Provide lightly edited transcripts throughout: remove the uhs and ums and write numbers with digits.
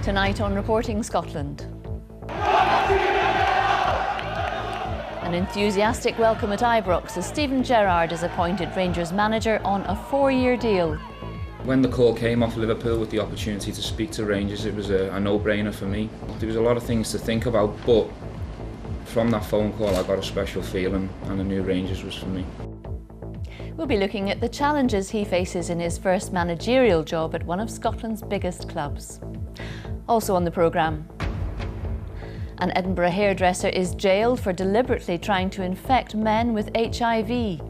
Tonight on Reporting Scotland. An enthusiastic welcome at Ibrox as Steven Gerrard is appointed Rangers manager on a 4-year deal. When the call came off Liverpool with the opportunity to speak to Rangers, it was a no-brainer for me. There was a lot of things to think about, but from that phone call I got a special feeling and I knew Rangers was for me. We'll be looking at the challenges he faces in his first managerial job at one of Scotland's biggest clubs. Also on the programme, an Edinburgh hairdresser is jailed for deliberately trying to infect men with HIV. The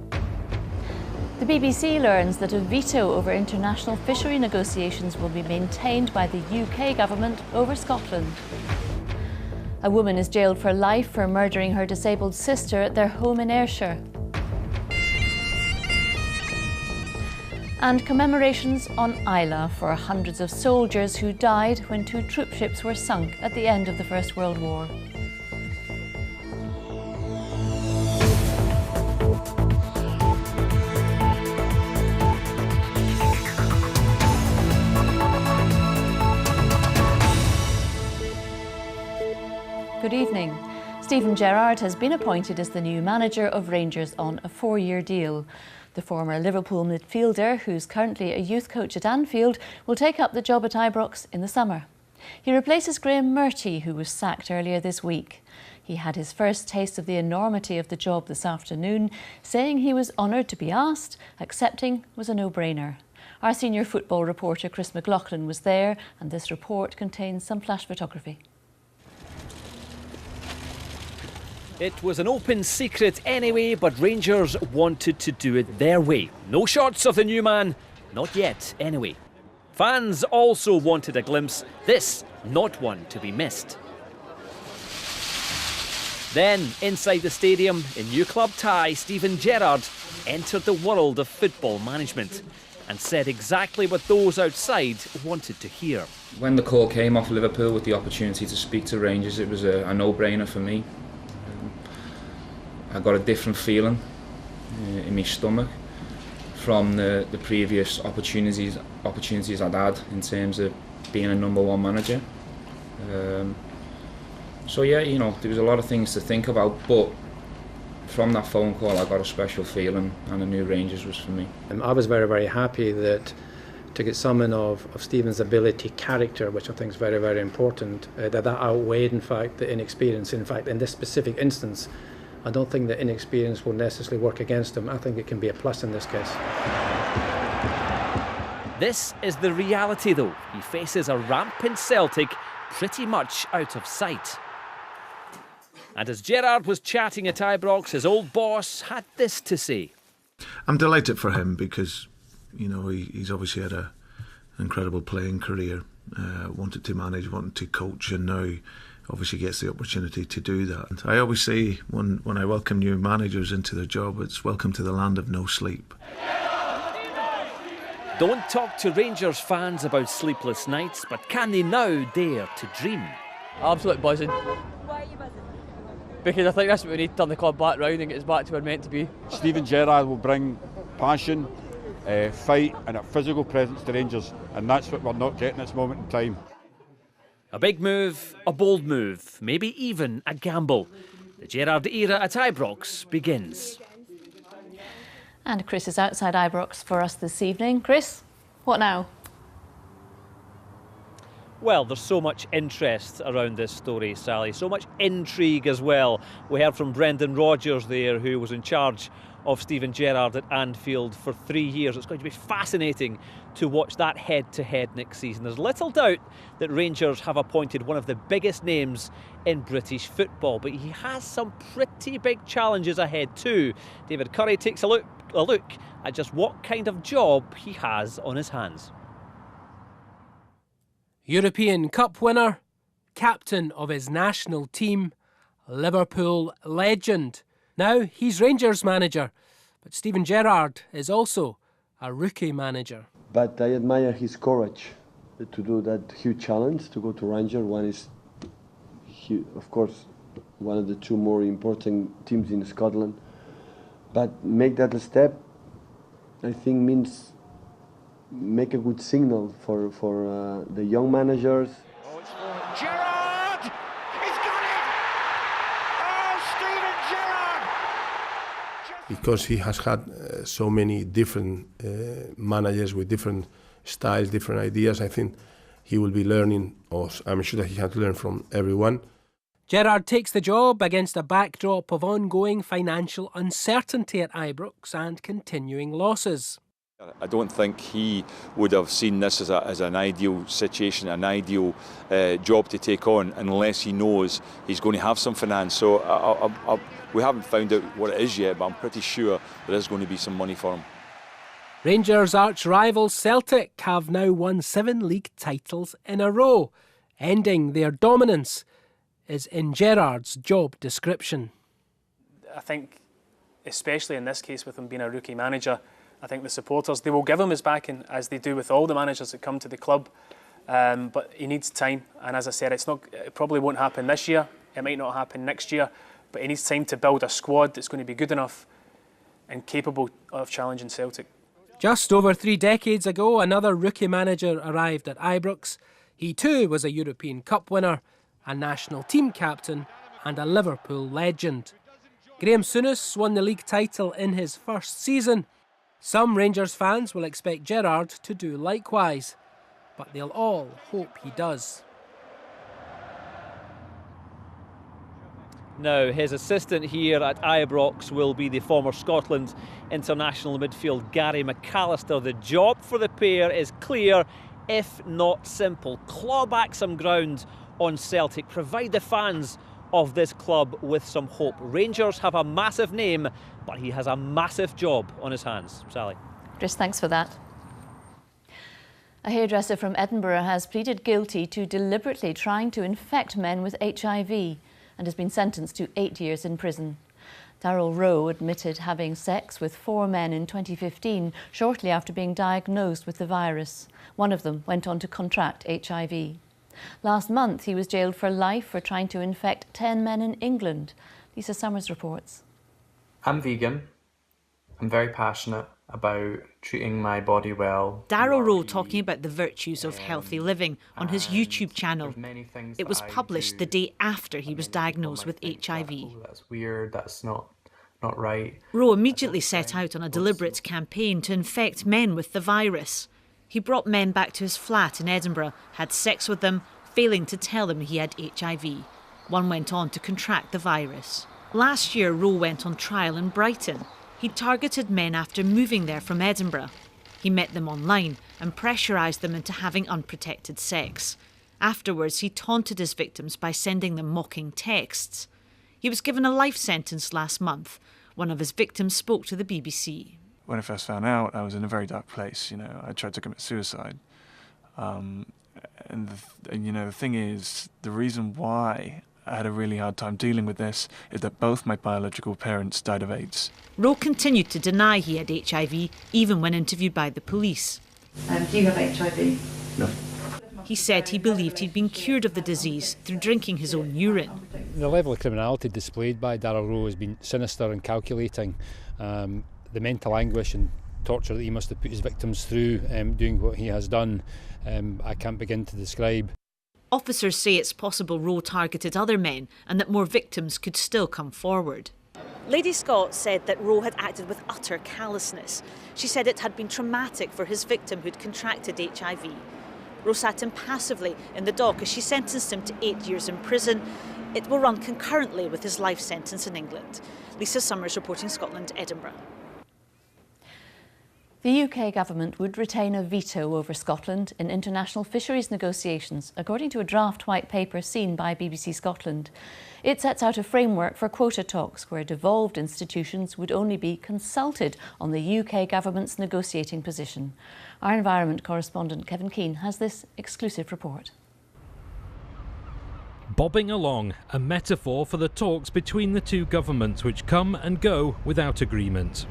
BBC learns that a veto over international fishery negotiations will be maintained by the UK government over Scotland. A woman is jailed for life for murdering her disabled sister at their home in Ayrshire. And commemorations on Islay for hundreds of soldiers who died when 2 troopships were sunk at the end of the First World War. Good evening. Steven Gerrard has been appointed as the new manager of Rangers on a 4-year deal. The former Liverpool midfielder, who's currently a youth coach at Anfield, will take up the job at Ibrox in the summer. He replaces Graham Murty, who was sacked earlier this week. He had his first taste of the enormity of the job this afternoon, saying he was honoured to be asked, accepting was a no-brainer. Our senior football reporter Chris McLaughlin was there, and this report contains some flash photography. It was an open secret anyway, but Rangers wanted to do it their way. No shots of the new man, not yet anyway. Fans also wanted a glimpse, this not one to be missed. Then, inside the stadium, in new club tie, Steven Gerrard entered the world of football management and said exactly what those outside wanted to hear. When the call came off Liverpool with the opportunity to speak to Rangers, it was a no-brainer for me. I got a different feeling in my stomach from the previous opportunities I'd had in terms of being a #1 manager. So yeah, you know, there was a lot of things to think about, but from that phone call I got a special feeling and I knew Rangers was for me. I was very, very happy that to get someone of Steven's ability, character, which I think is very, very important, that outweighed in fact the inexperience. In fact, in this specific instance, I don't think that inexperience will necessarily work against him. I think it can be a plus in this case. This is the reality though. He faces a rampant Celtic pretty much out of sight. And as Gerrard was chatting at Ibrox, his old boss had this to say. I'm delighted for him because, you know, he's obviously had an incredible playing career, wanted to manage, wanted to coach, and now obviously gets the opportunity to do that. I always say when I welcome new managers into their job, it's welcome to the land of no sleep. Don't talk to Rangers fans about sleepless nights, but can they now dare to dream? Absolutely buzzing. Why are you buzzing? Because I think that's what we need to turn the club back round and get us back to where we're meant to be. Steven Gerrard will bring passion, fight and a physical presence to Rangers, and that's what we're not getting at this moment in time. A big move, a bold move, maybe even a gamble. The Gerrard era at Ibrox begins. And Chris is outside Ibrox for us this evening. Chris, what now? Well, there's so much interest around this story, Sally, so much intrigue as well. We heard from Brendan Rodgers there, who was in charge of Steven Gerrard at Anfield for 3 years. It's going to be fascinating to watch that head-to-head next season. There's little doubt that Rangers have appointed one of the biggest names in British football, but he has some pretty big challenges ahead too. David Curry takes a look at just what kind of job he has on his hands. European Cup winner, captain of his national team, Liverpool legend. Now he's Rangers manager, but Steven Gerrard is also a rookie manager. But I admire his courage to do that huge challenge, to go to Rangers. One is, of course, one of the 2 more important teams in Scotland. But make that a step, I think, means make a good signal for the young managers. Oh, it's because he has had so many different managers with different styles, different ideas. I think he will be learning, or I'm sure that he has learned from everyone. Gerrard takes the job against a backdrop of ongoing financial uncertainty at Ibrox and continuing losses. I don't think he would have seen this as an ideal situation, an ideal job to take on, unless he knows he's going to have some finance. So we haven't found out what it is yet, but I'm pretty sure there is going to be some money for him. Rangers' arch-rivals Celtic have now won 7 league titles in a row. Ending their dominance is in Gerrard's job description. I think, especially in this case with him being a rookie manager, I think the supporters, they will give him his backing, as they do with all the managers that come to the club. But he needs time, and as I said, it probably won't happen this year. It might not happen next year, but he needs time to build a squad that's going to be good enough and capable of challenging Celtic. Just over 3 decades ago, another rookie manager arrived at Ibrox. He too was a European Cup winner, a national team captain and a Liverpool legend. Graham Souness won the league title in his first season. Some Rangers fans will expect Gerrard to do likewise, but they'll all hope he does. Now, his assistant here at Ibrox will be the former Scotland international midfield Gary McAllister. The job for the pair is clear, if not simple. Claw back some ground on Celtic, provide the fans of this club with some hope. Rangers have a massive name, but he has a massive job on his hands. Sally. Chris, thanks for that. A hairdresser from Edinburgh has pleaded guilty to deliberately trying to infect men with HIV and has been sentenced to 8 years in prison. Darryl Rowe admitted having sex with 4 men in 2015, shortly after being diagnosed with the virus. One of them went on to contract HIV. Last month, he was jailed for life for trying to infect 10 men in England. Lisa Summers reports. I'm vegan. I'm very passionate about treating my body well. Darryl Rowe talking about the virtues of healthy living on his YouTube channel. It was published the day after he was diagnosed with HIV. That's weird, that's not right. Rowe immediately set out on a deliberate campaign to infect men with the virus. He brought men back to his flat in Edinburgh, had sex with them, failing to tell them he had HIV. One went on to contract the virus. Last year, Rowe went on trial in Brighton. He targeted men after moving there from Edinburgh. He met them online and pressurised them into having unprotected sex. Afterwards, he taunted his victims by sending them mocking texts. He was given a life sentence last month. One of his victims spoke to the BBC. When I first found out, I was in a very dark place. I tried to commit suicide. The thing is, the reason why I had a really hard time dealing with this is that both my biological parents died of AIDS. Rowe continued to deny he had HIV, even when interviewed by the police. Do you have HIV? No. He said he believed he'd been cured of the disease through drinking his own urine. The level of criminality displayed by Darryl Rowe has been sinister and calculating. The mental anguish and torture that he must have put his victims through doing what he has done, I can't begin to describe. Officers say it's possible Rowe targeted other men and that more victims could still come forward. Lady Scott said that Rowe had acted with utter callousness. She said it had been traumatic for his victim who'd contracted HIV. Rowe sat impassively in the dock as she sentenced him to 8 years in prison. It will run concurrently with his life sentence in England. Lisa Summers reporting Scotland, Edinburgh. The UK government would retain a veto over Scotland in international fisheries negotiations, according to a draft white paper seen by BBC Scotland. It sets out a framework for quota talks where devolved institutions would only be consulted on the UK government's negotiating position. Our environment correspondent Kevin Keane has this exclusive report. Bobbing along, a metaphor for the talks between the two governments which come and go without agreement.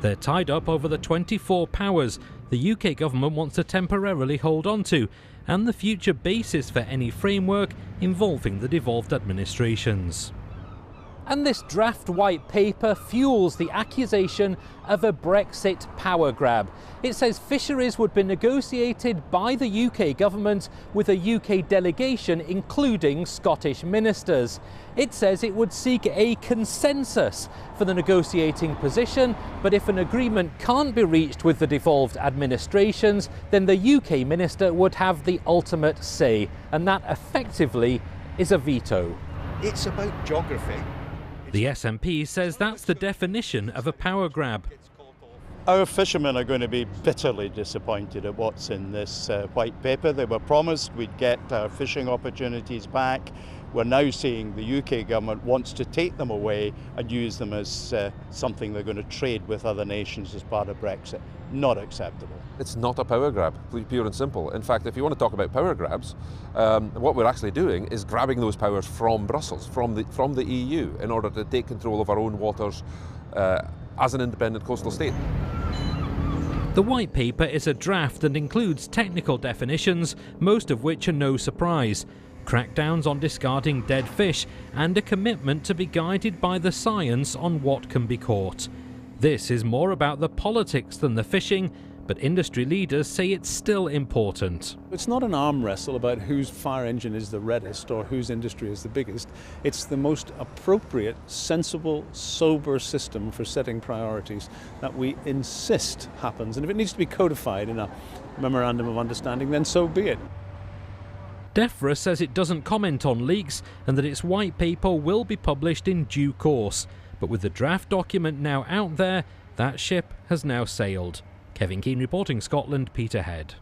They're tied up over the 24 powers the UK government wants to temporarily hold on to and the future basis for any framework involving the devolved administrations. And this draft white paper fuels the accusation of a Brexit power grab. It says fisheries would be negotiated by the UK government with a UK delegation, including Scottish ministers. It says it would seek a consensus for the negotiating position, but if an agreement can't be reached with the devolved administrations, then the UK minister would have the ultimate say, and that effectively is a veto. It's about geography. The SNP says that's the definition of a power grab. Our fishermen are going to be bitterly disappointed at what's in this white paper. They were promised we'd get our fishing opportunities back. We're now seeing the UK government wants to take them away and use them as something they're going to trade with other nations as part of Brexit. Not acceptable. It's not a power grab, pure and simple. In fact, if you want to talk about power grabs, what we're actually doing is grabbing those powers from Brussels, from the EU, in order to take control of our own waters as an independent coastal state. The white paper is a draft and includes technical definitions, most of which are no surprise. Crackdowns on discarding dead fish and a commitment to be guided by the science on what can be caught. This is more about the politics than the fishing, but industry leaders say it's still important. It's not an arm wrestle about whose fire engine is the reddest or whose industry is the biggest. It's the most appropriate, sensible, sober system for setting priorities that we insist happens. And if it needs to be codified in a memorandum of understanding, then so be it. DEFRA says it doesn't comment on leaks and that its white paper will be published in due course. But with the draft document now out there, that ship has now sailed. Kevin Keane reporting, Scotland, Peterhead.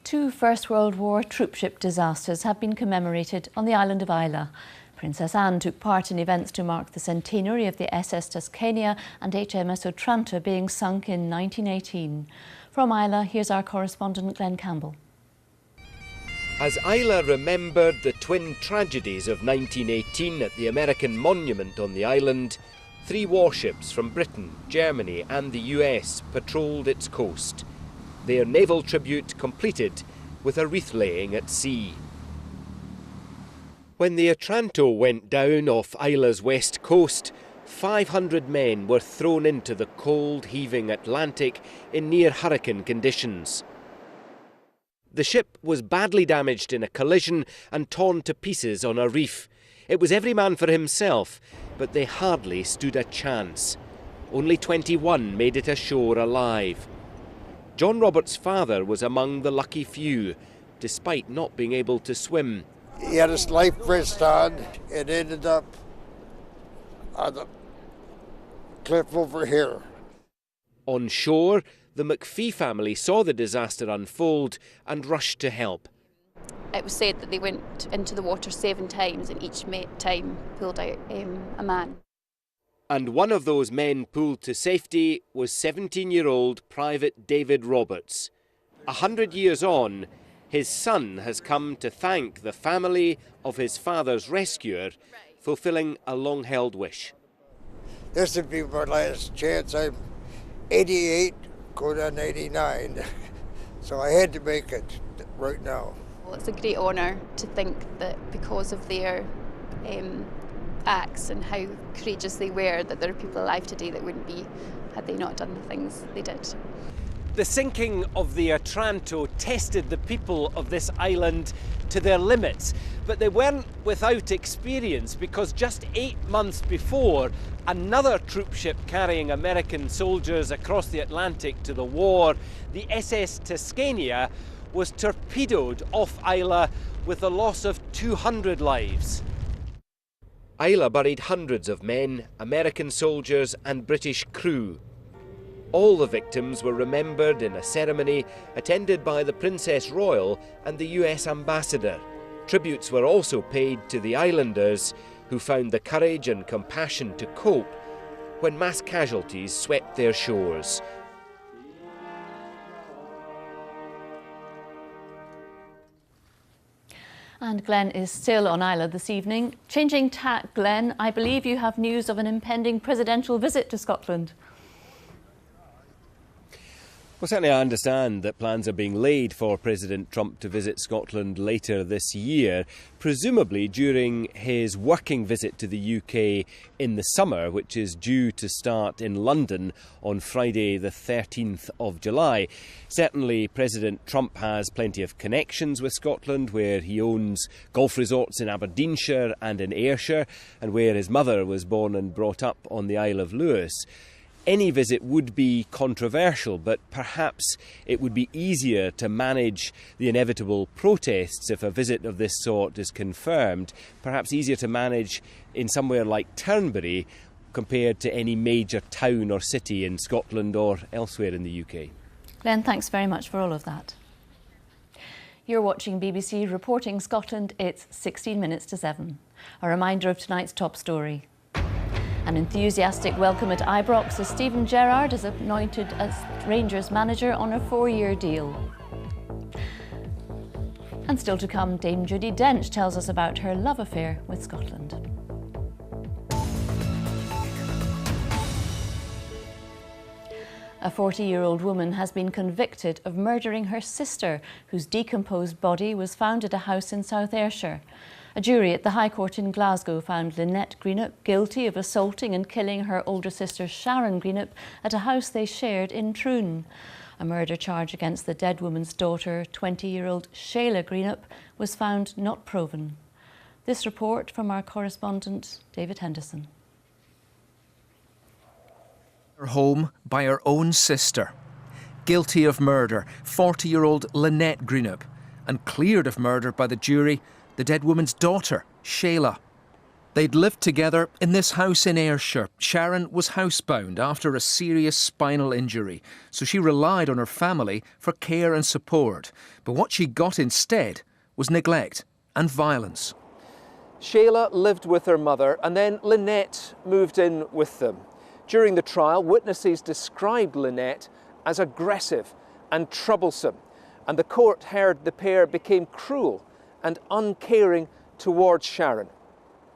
2 First World War troopship disasters have been commemorated on the island of Islay. Princess Anne took part in events to mark the centenary of the SS Tuscania and HMS Otranto being sunk in 1918. From Islay, here's our correspondent Glenn Campbell. As Islay remembered the twin tragedies of 1918 at the American monument on the island, 3 warships from Britain, Germany and the US patrolled its coast. Their naval tribute completed with a wreath laying at sea. When the Otranto went down off Islay's west coast, 500 men were thrown into the cold, heaving Atlantic in near hurricane conditions. The ship was badly damaged in a collision and torn to pieces on a reef. It was every man for himself, but they hardly stood a chance. Only 21 made it ashore alive. John Roberts' father was among the lucky few, despite not being able to swim. He had his life vest on and ended up on the cliff over here. On shore, the McPhee family saw the disaster unfold and rushed to help. It was said that they went into the water 7 times and each time pulled out a man. And one of those men pulled to safety was 17-year-old Private David Roberts. 100 years on, his son has come to thank the family of his father's rescuer, fulfilling a long-held wish. This would be my last chance. I'm 88. Going on 89, so I had to make it right now. Well, it's a great honour to think that because of their acts and how courageous they were, that there are people alive today that wouldn't be had they not done the things they did. The sinking of the Otranto tested the people of this island to their limits, but they weren't without experience, because just 8 months before, another troopship carrying American soldiers across the Atlantic to the war, the SS Tuscania, was torpedoed off Islay with the loss of 200 lives. Islay buried hundreds of men, American soldiers and British crew. All the victims were remembered in a ceremony attended by the Princess Royal and the US Ambassador. Tributes were also paid to the islanders, who found the courage and compassion to cope when mass casualties swept their shores. And Glenn is still on Islay this evening. Changing tack, Glenn, I believe you have news of an impending presidential visit to Scotland. Well, certainly I understand that plans are being laid for President Trump to visit Scotland later this year, presumably during his working visit to the UK in the summer, which is due to start in London on Friday the 13th of July. Certainly President Trump has plenty of connections with Scotland, where he owns golf resorts in Aberdeenshire and in Ayrshire, and where his mother was born and brought up on the Isle of Lewis. Any visit would be controversial, but perhaps it would be easier to manage the inevitable protests if a visit of this sort is confirmed, perhaps easier to manage in somewhere like Turnberry compared to any major town or city in Scotland or elsewhere in the UK. Glenn, thanks very much for all of that. You're watching BBC Reporting Scotland. It's 16 minutes to 7. A reminder of tonight's top story. An enthusiastic welcome at Ibrox as Steven Gerrard is anointed as Rangers manager on a 4-year deal. And still to come, Dame Judi Dench tells us about her love affair with Scotland. A 40-year-old woman has been convicted of murdering her sister, whose decomposed body was found at a house in South Ayrshire. A jury at the High Court in Glasgow found Lynette Greenup guilty of assaulting and killing her older sister Sharon Greenup at a house they shared in Troon. A murder charge against the dead woman's daughter, 20-year-old Shayla Greenup, was found not proven. This report from our correspondent, David Henderson. Her home by her own sister. Guilty of murder, 40-year-old Lynette Greenup, and cleared of murder by the jury, the dead woman's daughter, Shayla. They'd lived together in this house in Ayrshire. Sharon was housebound after a serious spinal injury, so she relied on her family for care and support. But what she got instead was neglect and violence. Shayla lived with her mother, and then Lynette moved in with them. During the trial, witnesses described Lynette as aggressive and troublesome, and the court heard the pair became cruel and uncaring towards Sharon.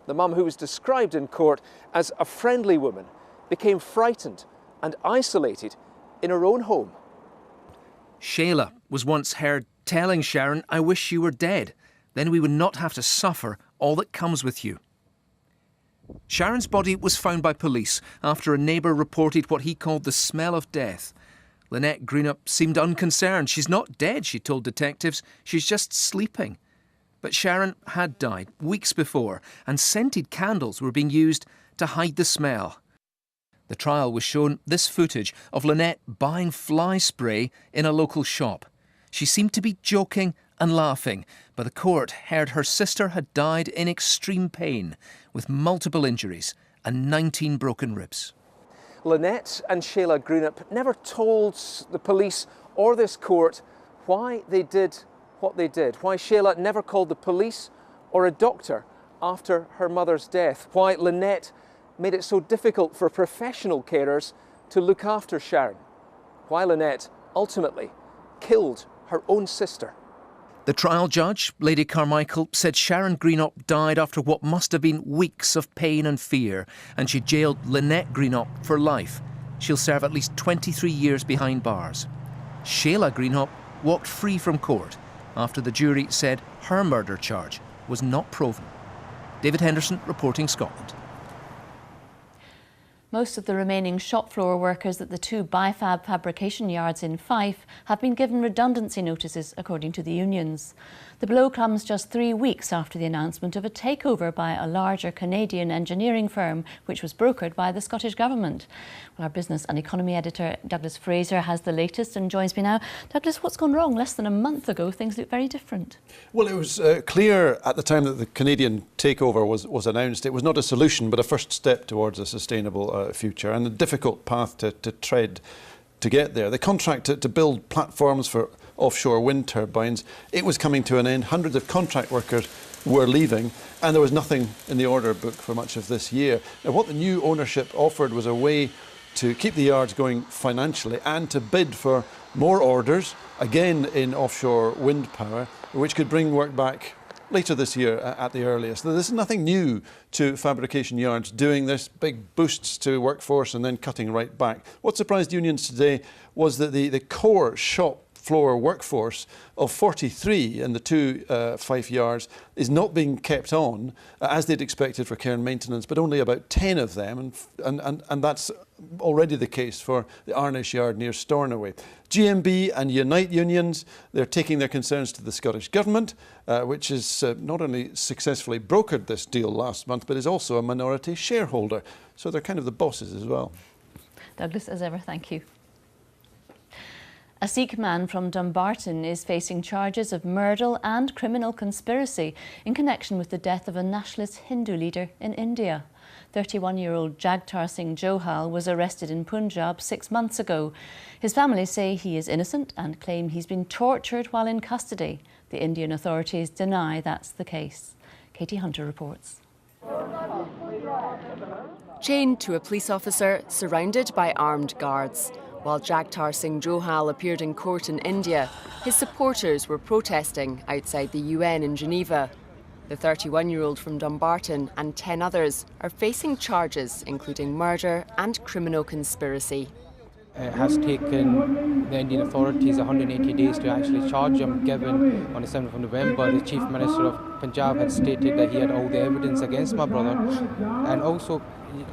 The mum, who was described in court as a friendly woman, became frightened and isolated in her own home. Shayla was once heard telling Sharon, "I wish you were dead. Then we would not have to suffer all that comes with you." Sharon's body was found by police after a neighbour reported what he called the smell of death. Lynette Greenup seemed unconcerned. "She's not dead," she told detectives. "She's just sleeping." But Sharon had died weeks before, and scented candles were being used to hide the smell. The trial was shown this footage of Lynette buying fly spray in a local shop. She seemed to be joking and laughing, but the court heard her sister had died in extreme pain, with multiple injuries and 19 broken ribs. Lynette and Shayla Greenup never told the police or this court why they did what they did, why Shayla never called the police or a doctor after her mother's death, why Lynette made it so difficult for professional carers to look after Sharon, why Lynette ultimately killed her own sister. The trial judge, Lady Carmichael, said Sharon Greenup died after what must have been weeks of pain and fear, and she jailed Lynette Greenup for life. She'll serve at least 23 years behind bars. Shayla Greenup walked free from court after the jury said her murder charge was not proven. David Henderson, Reporting Scotland. Most of the remaining shop floor workers at the 2 Bifab fabrication yards in Fife have been given redundancy notices, according to the unions. The blow comes just 3 weeks after the announcement of a takeover by a larger Canadian engineering firm, which was brokered by the Scottish Government. Well, our business and economy editor, Douglas Fraser, has the latest and joins me now. Douglas, what's gone wrong? Less than a month ago, things looked very different. Well, it was clear at the time that the Canadian takeover was announced. It was not a solution, but a first step towards a sustainable future, and a difficult path to tread to get there. The contract to build platforms for offshore wind turbines, it was coming to an end. Hundreds of contract workers were leaving, and there was nothing in the order book for much of this year. Now, what the new ownership offered was a way to keep the yards going financially and to bid for more orders, again in offshore wind power, which could bring work back later this year at the earliest. This is nothing new to fabrication yards doing this, big boosts to workforce and then cutting right back. What surprised unions today was that the core shop floor workforce of 43 in the two Fife yards is not being kept on as they'd expected for care and maintenance, but only about 10 of them, and that's already the case for the Arnish yard near Stornoway. GMB and Unite unions, they're taking their concerns to the Scottish Government, which has not only successfully brokered this deal last month, but is also a minority shareholder. So they're kind of the bosses as well. Douglas, as ever, thank you. A Sikh man from Dumbarton is facing charges of murder and criminal conspiracy in connection with the death of a nationalist Hindu leader in India. 31-year-old Jagtar Singh Johal was arrested in Punjab 6 months ago. His family say he is innocent and claim he's been tortured while in custody. The Indian authorities deny that's the case. Katie Hunter reports. Chained to a police officer, surrounded by armed guards. While Jagtar Singh Johal appeared in court in India, his supporters were protesting outside the UN in Geneva. The 31-year-old from Dumbarton and 10 others are facing charges including murder and criminal conspiracy. It has taken the Indian authorities 180 days to actually charge him, given on the 7th of November the Chief Minister of Punjab had stated that he had all the evidence against my brother. And also,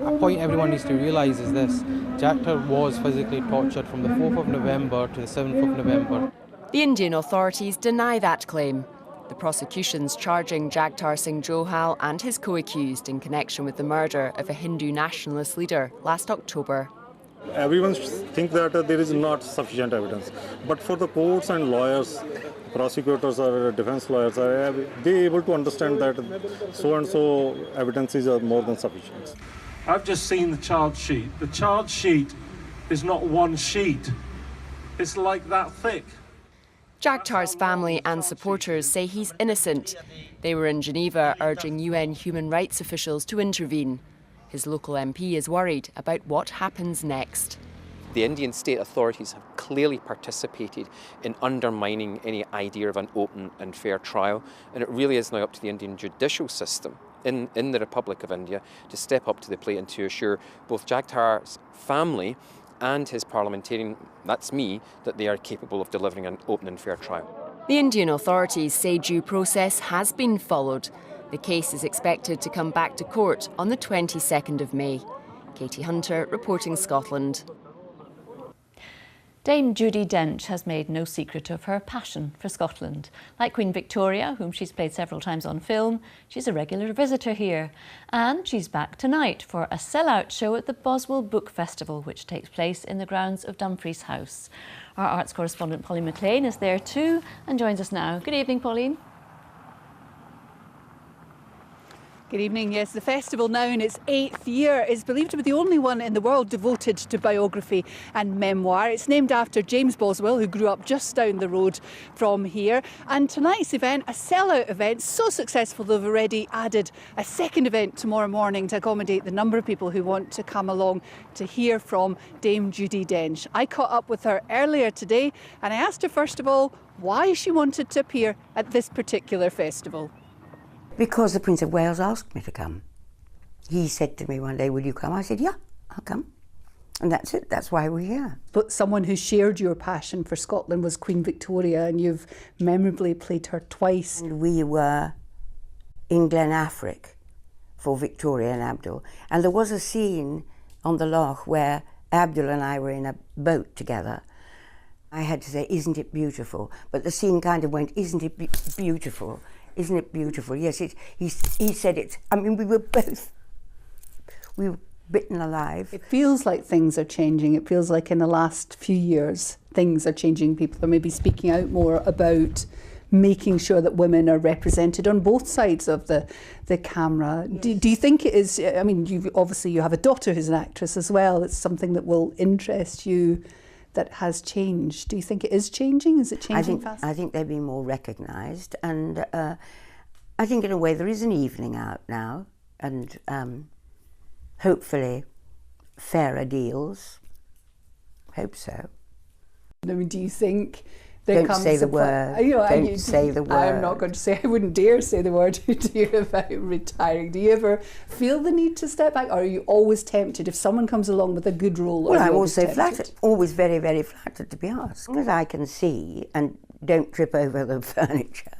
a point everyone needs to realise is this: Jagtar was physically tortured from the 4th of November to the 7th of November. The Indian authorities deny that claim. The prosecution's charging Jagtar Singh Johal and his co-accused in connection with the murder of a Hindu nationalist leader last October. Everyone thinks that there is not sufficient evidence, but for the courts and lawyers, prosecutors or defense lawyers, are they able to understand that so and so evidences are more than sufficient? I've just seen the charge sheet. The charge sheet is not one sheet. It's like that thick. Jagtar's family and supporters say he's innocent. They were in Geneva urging UN human rights officials to intervene. His local MP is worried about what happens next. The Indian state authorities have clearly participated in undermining any idea of an open and fair trial, and it really is now up to the Indian judicial system in the Republic of India to step up to the plate and to assure both Jagtar's family and his parliamentarian, that's me, that they are capable of delivering an open and fair trial. The Indian authorities say due process has been followed. The case is expected to come back to court on the 22nd of May. Katie Hunter, reporting Scotland. Dame Judi Dench has made no secret of her passion for Scotland. Like Queen Victoria, whom she's played several times on film, she's a regular visitor here. And she's back tonight for a sell-out show at the Boswell Book Festival, which takes place in the grounds of Dumfries House. Our arts correspondent Pauline McLean is there too and joins us now. Good evening, Pauline. Good evening. Yes, the festival, now in its 8th year, is believed to be the only one in the world devoted to biography and memoir. It's named after James Boswell, who grew up just down the road from here. And tonight's event, a sell-out event, so successful they've already added a second event tomorrow morning to accommodate the number of people who want to come along to hear from Dame Judi Dench. I caught up with her earlier today and I asked her first of all why she wanted to appear at this particular festival. Because the Prince of Wales asked me to come. He said to me one day, will you come? I said, yeah, I'll come. And that's it, that's why we're here. But someone who shared your passion for Scotland was Queen Victoria, and you've memorably played her twice. And we were in Glen Affric for Victoria and Abdul. And there was a scene on the loch where Abdul and I were in a boat together. I had to say, isn't it beautiful? But the scene kind of went, isn't it beautiful? Isn't it beautiful? Yes, he said it. I mean, we were bitten alive. It feels like things are changing. It feels like in the last few years, things are changing. People are maybe speaking out more about making sure that women are represented on both sides of the camera. Yes. Do you think it is, I mean, you have a daughter who's an actress as well. It's something that will interest you that has changed. Do you think it is changing? Is it changing fast? I think they're being more recognised, and I think in a way there is an evening out now, and hopefully fairer deals. Hope so. I mean, do you think Don't say the word. Don't say the word. I'm not going to say. I wouldn't dare say the word to you about retiring. Do you ever feel the need to step back, or are you always tempted if someone comes along with a good role? Well, I'm also flattered. Always very, very flattered to be asked, because I can see and don't trip over the furniture.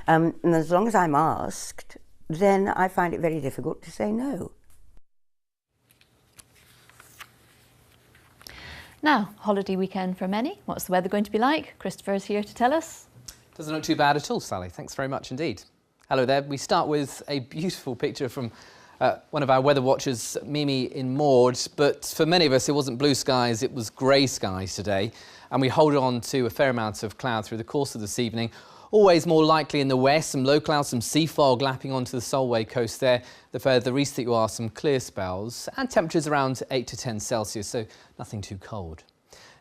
And as long as I'm asked, then I find it very difficult to say no. Now, holiday weekend for many. What's the weather going to be like? Christopher's here to tell us. Doesn't look too bad at all, Sally. Thanks very much indeed. Hello there. We start with a beautiful picture from one of our weather watchers, Mimi in Maud. But for many of us, it wasn't blue skies, it was grey skies today. And we hold on to a fair amount of cloud through the course of this evening. Always more likely in the west, some low clouds, some sea fog lapping onto the Solway coast there. The further east that you are, some clear spells and temperatures around 8 to 10 Celsius, so nothing too cold.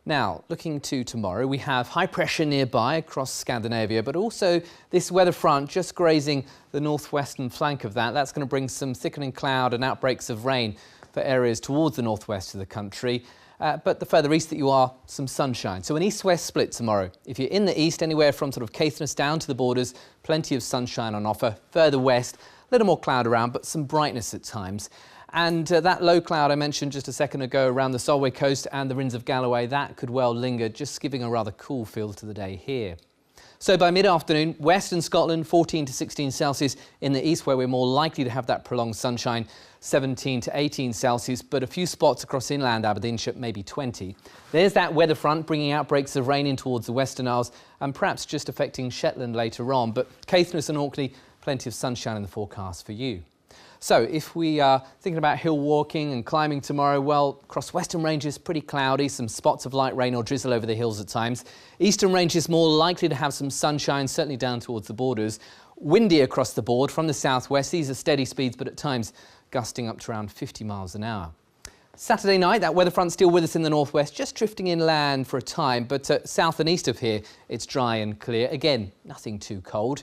Now, looking to tomorrow, we have high pressure nearby across Scandinavia, but also this weather front just grazing the northwestern flank of that. That's going to bring some thickening cloud and outbreaks of rain for areas towards the northwest of the country. But the further east that you are, some sunshine. So an east-west split tomorrow. If you're in the east, anywhere from sort of Caithness down to the borders, plenty of sunshine on offer. Further west, a little more cloud around, but some brightness at times. And that low cloud I mentioned just a second ago around the Solway coast and the Rins of Galloway, that could well linger, just giving a rather cool feel to the day here. So by mid-afternoon, western Scotland, 14 to 16 Celsius. In the east, where we're more likely to have that prolonged sunshine, 17 to 18 Celsius, but a few spots across inland Aberdeenshire, maybe 20. There's that weather front bringing outbreaks of rain in towards the Western Isles and perhaps just affecting Shetland later on. But Caithness and Orkney, plenty of sunshine in the forecast for you. So if we are thinking about hill walking and climbing tomorrow, well, across Western Ranges, pretty cloudy, some spots of light rain or drizzle over the hills at times. Eastern Ranges more likely to have some sunshine, certainly down towards the borders. Windy across the board from the southwest. These are steady speeds, but at times gusting up to around 50 miles an hour. Saturday night, that weather front still with us in the northwest, just drifting inland for a time, but south and east of here, it's dry and clear. Again, nothing too cold.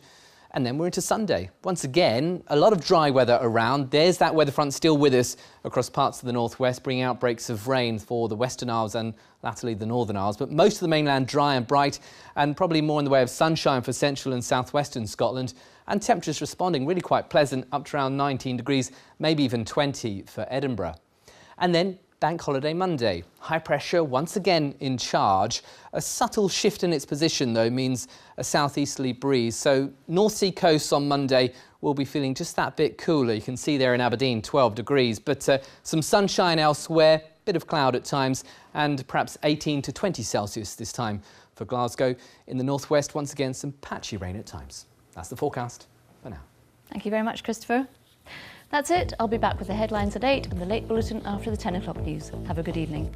And then we're into Sunday. Once again, a lot of dry weather around. There's that weather front still with us across parts of the northwest, bringing outbreaks of rain for the Western Isles and latterly the Northern Isles. But most of the mainland dry and bright, and probably more in the way of sunshine for central and southwestern Scotland. And temperatures responding really quite pleasant, up to around 19 degrees, maybe even 20 for Edinburgh. And then Bank Holiday Monday. High pressure once again in charge. A subtle shift in its position, though, means a southeasterly breeze. So North Sea coast on Monday will be feeling just that bit cooler. You can see there in Aberdeen, 12 degrees. But some sunshine elsewhere, bit of cloud at times, and perhaps 18 to 20 Celsius this time for Glasgow. In the northwest, once again, some patchy rain at times. That's the forecast for now. Thank you very much, Christopher. That's it. I'll be back with the headlines at 8 and the late bulletin after the 10 o'clock news. Have a good evening.